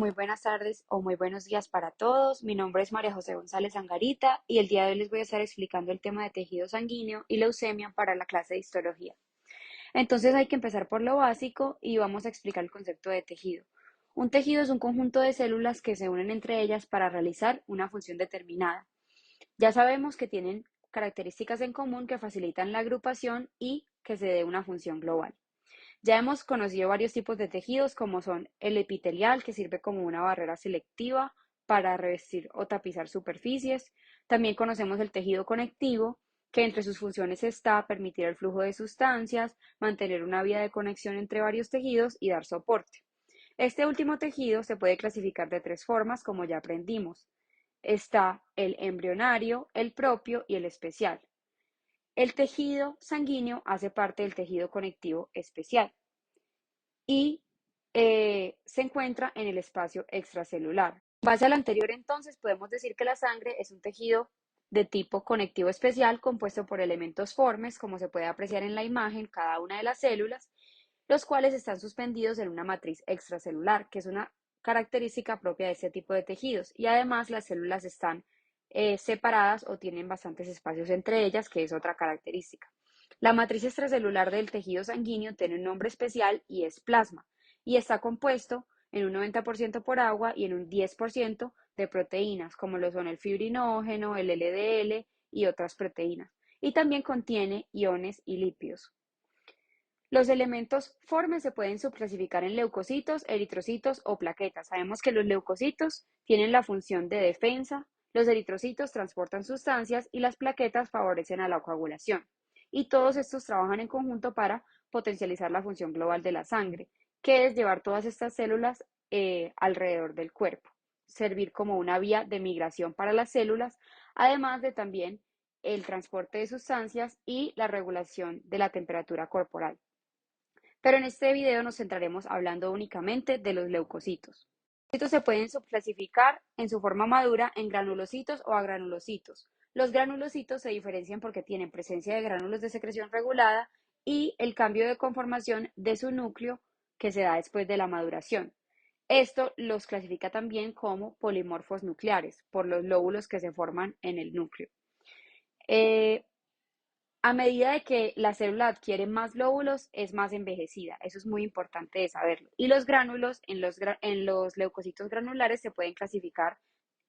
muy buenas tardes o muy buenos días para todos. Mi nombre es María José González Angarita y el día de hoy les voy a estar explicando el tema de tejido sanguíneo y leucemia para la clase de histología. Entonces hay que empezar por lo básico y vamos a explicar el concepto de tejido. Un tejido es un conjunto de células que se unen entre ellas para realizar una función determinada. Ya sabemos que tienen características en común que facilitan la agrupación y que se dé una función global. Ya hemos conocido varios tipos de tejidos, como son el epitelial, que sirve como una barrera selectiva para revestir o tapizar superficies. También conocemos el tejido conectivo, que entre sus funciones está permitir el flujo de sustancias, mantener una vía de conexión entre varios tejidos y dar soporte. Este último tejido se puede clasificar de tres formas, como ya aprendimos. Está el embrionario, el propio y el especial. El tejido sanguíneo hace parte del tejido conectivo especial y se encuentra en el espacio extracelular. En base al anterior, entonces, podemos decir que la sangre es un tejido de tipo conectivo especial compuesto por elementos formes, como se puede apreciar en la imagen, cada una de las células, los cuales están suspendidos en una matriz extracelular, que es una característica propia de este tipo de tejidos. Y además las células están separadas o tienen bastantes espacios entre ellas, que es otra característica. La matriz extracelular del tejido sanguíneo tiene un nombre especial y es plasma, y está compuesto en un 90% por agua y en un 10% de proteínas, como lo son el fibrinógeno, el LDL y otras proteínas. Y también contiene iones y lípidos. Los elementos formes se pueden subclasificar en leucocitos, eritrocitos o plaquetas. Sabemos que los leucocitos tienen la función de defensa, los eritrocitos transportan sustancias y las plaquetas favorecen a la coagulación. Y todos estos trabajan en conjunto para potencializar la función global de la sangre, que es llevar todas estas células alrededor del cuerpo, servir como una vía de migración para las células, además de también el transporte de sustancias y la regulación de la temperatura corporal. Pero en este video nos centraremos hablando únicamente de los leucocitos. Los leucocitos se pueden subclasificar en su forma madura en granulocitos o agranulocitos. Los granulocitos se diferencian porque tienen presencia de gránulos de secreción regulada y el cambio de conformación de su núcleo que se da después de la maduración. Esto los clasifica también como polimorfos nucleares por los lóbulos que se forman en el núcleo. Eh, a medida de que la célula adquiere más lóbulos, es más envejecida. Eso es muy importante de saberlo. Y los gránulos en los leucocitos granulares se pueden clasificar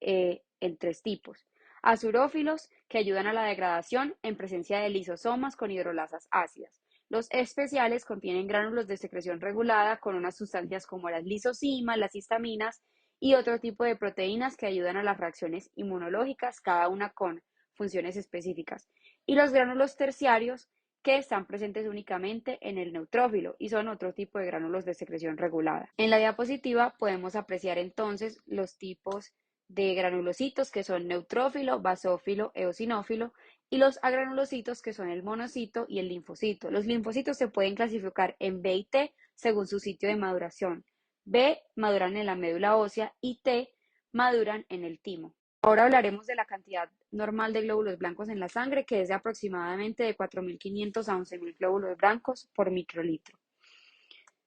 en tres tipos. Azurófilos, que ayudan a la degradación en presencia de lisosomas con hidrolasas ácidas. Los especiales contienen gránulos de secreción regulada con unas sustancias como las lisosimas, las histaminas y otro tipo de proteínas que ayudan a las reacciones inmunológicas, cada una con funciones específicas, y los gránulos terciarios que están presentes únicamente en el neutrófilo y son otro tipo de gránulos de secreción regulada. En la diapositiva podemos apreciar entonces los tipos de granulocitos que son neutrófilo, basófilo, eosinófilo y los agranulocitos que son el monocito y el linfocito. Los linfocitos se pueden clasificar en B y T según su sitio de maduración. B maduran en la médula ósea y T maduran en el timo. Ahora hablaremos de la cantidad normal de glóbulos blancos en la sangre, que es de aproximadamente de 4.500 a 11.000 glóbulos blancos por microlitro.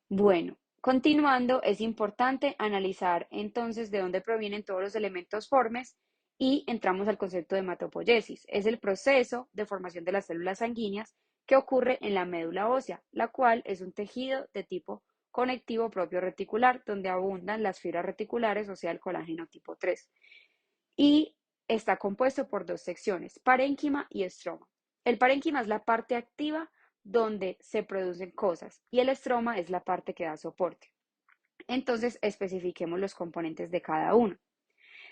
Bueno, continuando, es importante analizar entonces de dónde provienen todos los elementos formes y entramos al concepto de hematopoiesis. Es el proceso de formación de las células sanguíneas que ocurre en la médula ósea, la cual es un tejido de tipo conectivo propio reticular, donde abundan las fibras reticulares, o sea, el colágeno tipo 3 y está compuesto por dos secciones, parénquima y estroma. El parénquima es la parte activa donde se producen cosas y el estroma es la parte que da soporte. Entonces, especifiquemos los componentes de cada uno.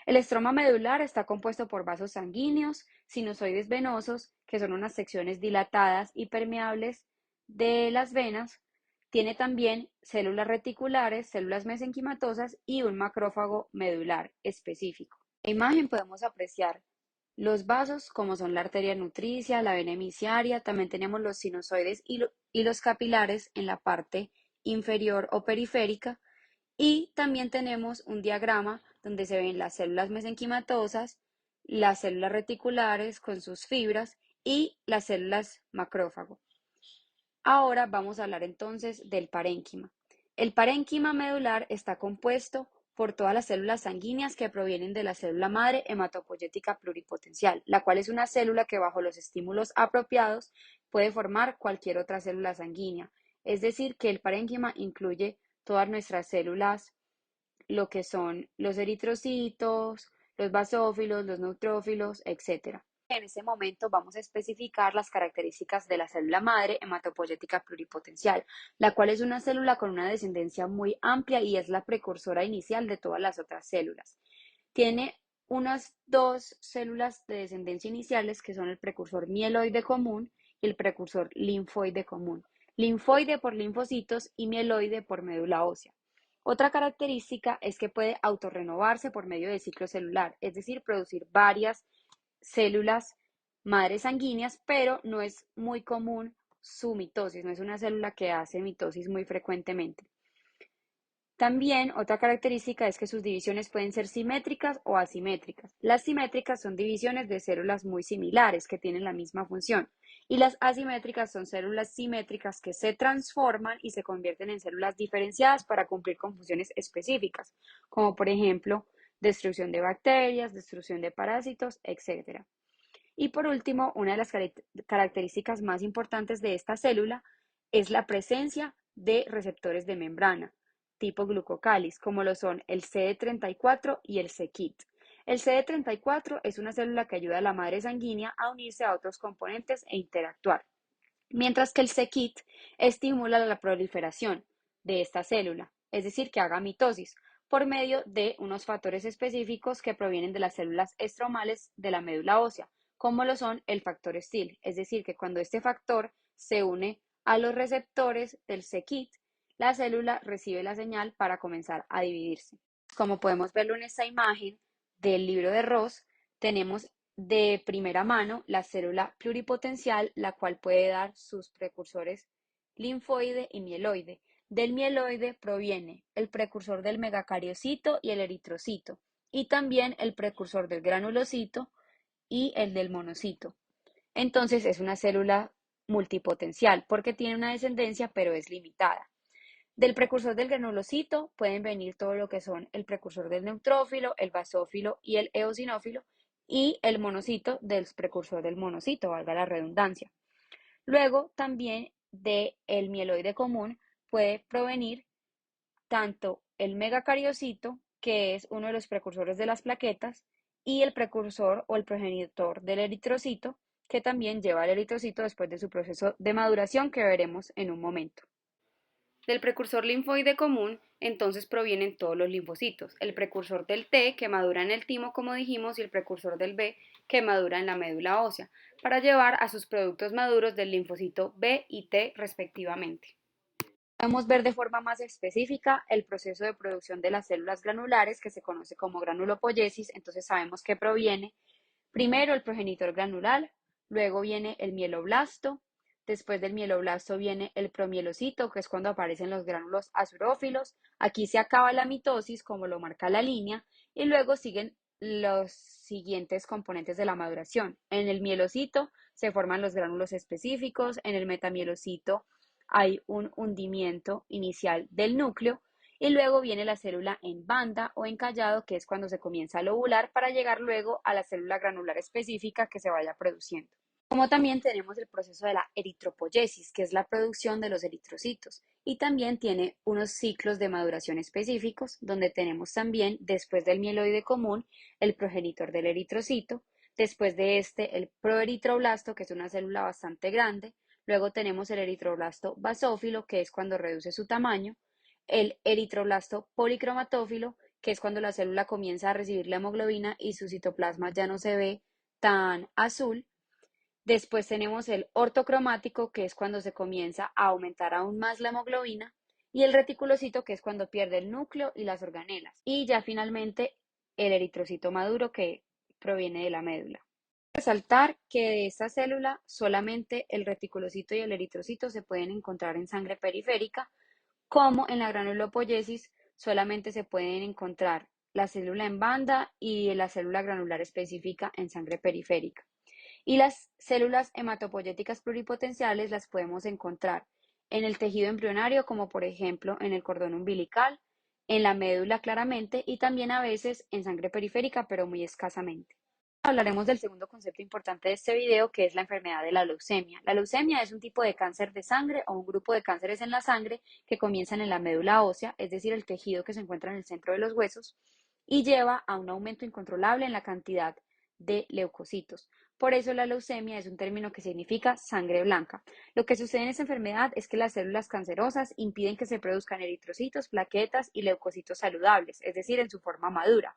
El estroma medular está compuesto por vasos sanguíneos, sinusoides venosos, que son unas secciones dilatadas y permeables de las venas. Tiene también células reticulares, células mesenquimatosas y un macrófago medular específico. En la imagen podemos apreciar los vasos como son la arteria nutricia, la vena emiciaria, también tenemos los sinusoides y los capilares en la parte inferior o periférica y también tenemos un diagrama donde se ven las células mesenquimatosas, las células reticulares con sus fibras y las células macrófago. Ahora vamos a hablar entonces del parénquima. El parénquima medular está compuesto por todas las células sanguíneas que provienen de la célula madre hematopoyética pluripotencial, la cual es una célula que bajo los estímulos apropiados puede formar cualquier otra célula sanguínea. Es decir, que el parénquima incluye todas nuestras células, lo que son los eritrocitos, los basófilos, los neutrófilos, etc. En este momento vamos a especificar las características de la célula madre hematopoyética pluripotencial, la cual es una célula con una descendencia muy amplia y es la precursora inicial de todas las otras células. Tiene unas dos células de descendencia iniciales que son el precursor mieloide común y el precursor linfoide común. Linfoide por linfocitos y mieloide por médula ósea. Otra característica es que puede autorrenovarse por medio del ciclo celular, es decir, producir varias células madres sanguíneas, pero no es muy común su mitosis, no es una célula que hace mitosis muy frecuentemente. También otra característica es que sus divisiones pueden ser simétricas o asimétricas. Las simétricas son divisiones de células muy similares que tienen la misma función y las asimétricas son células simétricas que se transforman y se convierten en células diferenciadas para cumplir con funciones específicas, como por ejemplo destrucción de bacterias, destrucción de parásitos, etc. Y por último, una de las características más importantes de esta célula es la presencia de receptores de membrana tipo glucocáliz, como lo son el CD34 y el c-KIT. El CD34 es una célula que ayuda a la madre sanguínea a unirse a otros componentes e interactuar, mientras que el c-KIT estimula la proliferación de esta célula, es decir, que haga mitosis, por medio de unos factores específicos que provienen de las células estromales de la médula ósea, como lo son el factor STIL, es decir, que cuando este factor se une a los receptores del c-KIT, la célula recibe la señal para comenzar a dividirse. Como podemos verlo en esta imagen del libro de Ross, tenemos de primera mano la célula pluripotencial, la cual puede dar sus precursores linfoide y mieloide. Del mieloide proviene el precursor del megacariocito y el eritrocito, y también el precursor del granulocito y el del monocito. Entonces es una célula multipotencial porque tiene una descendencia pero es limitada. Del precursor del granulocito pueden venir todo lo que son el precursor del neutrófilo, el basófilo y el eosinófilo, y el monocito del precursor del monocito, valga la redundancia. Luego también del mieloide común puede provenir tanto el megacariocito, que es uno de los precursores de las plaquetas, y el precursor o el progenitor del eritrocito, que también lleva el eritrocito después de su proceso de maduración que veremos en un momento. Del precursor linfoide común, entonces provienen todos los linfocitos, el precursor del T que madura en el timo, como dijimos, y el precursor del B que madura en la médula ósea, para llevar a sus productos maduros del linfocito B y T respectivamente. Podemos ver de forma más específica el proceso de producción de las células granulares, que se conoce como granulopoyesis. Entonces sabemos que proviene primero el progenitor granular, luego viene el mieloblasto, después del mieloblasto viene el promielocito, que es cuando aparecen los gránulos azurófilos. Aquí se acaba la mitosis, como lo marca la línea, y luego siguen los siguientes componentes de la maduración. En el mielocito se forman los gránulos específicos, en el metamielocito hay un hundimiento inicial del núcleo y luego viene la célula en banda o encallado, que es cuando se comienza a lobular para llegar luego a la célula granular específica que se vaya produciendo. Como también tenemos el proceso de la eritropoyesis, que es la producción de los eritrocitos, y también tiene unos ciclos de maduración específicos, donde tenemos también, después del mieloide común, el progenitor del eritrocito, después de este, el proeritroblasto, que es una célula bastante grande, luego tenemos el eritroblasto basófilo, que es cuando reduce su tamaño, el eritroblasto policromatófilo, que es cuando la célula comienza a recibir la hemoglobina y su citoplasma ya no se ve tan azul. Después tenemos el ortocromático, que es cuando se comienza a aumentar aún más la hemoglobina, y el reticulocito, que es cuando pierde el núcleo y las organelas. Y ya finalmente el eritrocito maduro, que proviene de la médula. Resaltar que de esta célula solamente el reticulocito y el eritrocito se pueden encontrar en sangre periférica, como en la granulopoyesis solamente se pueden encontrar la célula en banda y la célula granular específica en sangre periférica. Y las células hematopoyéticas pluripotenciales las podemos encontrar en el tejido embrionario, como por ejemplo en el cordón umbilical, en la médula claramente y también a veces en sangre periférica, pero muy escasamente. Hablaremos del segundo concepto importante de este video, que es la enfermedad de la leucemia. La leucemia es un tipo de cáncer de sangre o un grupo de cánceres en la sangre que comienzan en la médula ósea, es decir, el tejido que se encuentra en el centro de los huesos, y lleva a un aumento incontrolable en la cantidad de leucocitos. Por eso la leucemia es un término que significa sangre blanca. Lo que sucede en esta enfermedad es que las células cancerosas impiden que se produzcan eritrocitos, plaquetas y leucocitos saludables, es decir, en su forma madura.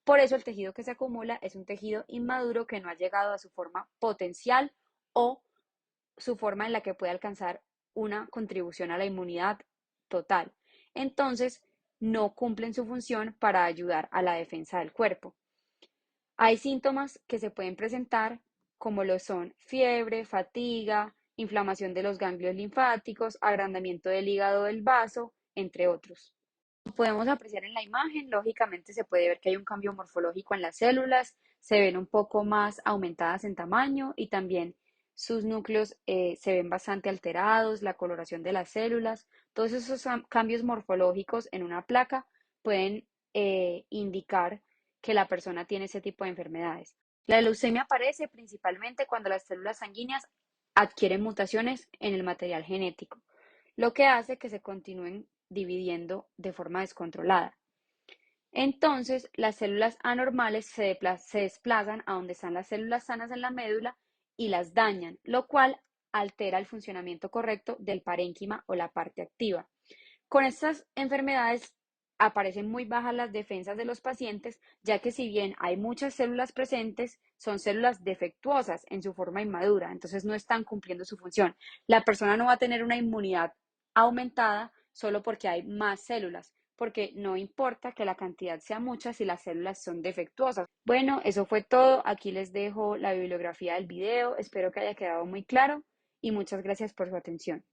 Por eso el tejido que se acumula es un tejido inmaduro que no ha llegado a su forma potencial o su forma en la que puede alcanzar una contribución a la inmunidad total. Entonces, no cumplen su función para ayudar a la defensa del cuerpo. Hay síntomas que se pueden presentar como lo son fiebre, fatiga, inflamación de los ganglios linfáticos, agrandamiento del hígado del vaso, entre otros. Podemos apreciar en la imagen, lógicamente se puede ver que hay un cambio morfológico en las células, se ven un poco más aumentadas en tamaño y también sus núcleos se ven bastante alterados, la coloración de las células, todos esos cambios morfológicos en una placa pueden indicar que la persona tiene ese tipo de enfermedades. La leucemia aparece principalmente cuando las células sanguíneas adquieren mutaciones en el material genético, lo que hace que se continúen dividiendo de forma descontrolada. Entonces, las células anormales se desplazan a donde están las células sanas en la médula y las dañan, lo cual altera el funcionamiento correcto del parénquima o la parte activa. Con estas enfermedades aparecen muy bajas las defensas de los pacientes, ya que si bien hay muchas células presentes, son células defectuosas en su forma inmadura, entonces no están cumpliendo su función. La persona no va a tener una inmunidad aumentada solo porque hay más células, porque no importa que la cantidad sea mucha si las células son defectuosas. Bueno, eso fue todo. Aquí les dejo la bibliografía del video. Espero que haya quedado muy claro y muchas gracias por su atención.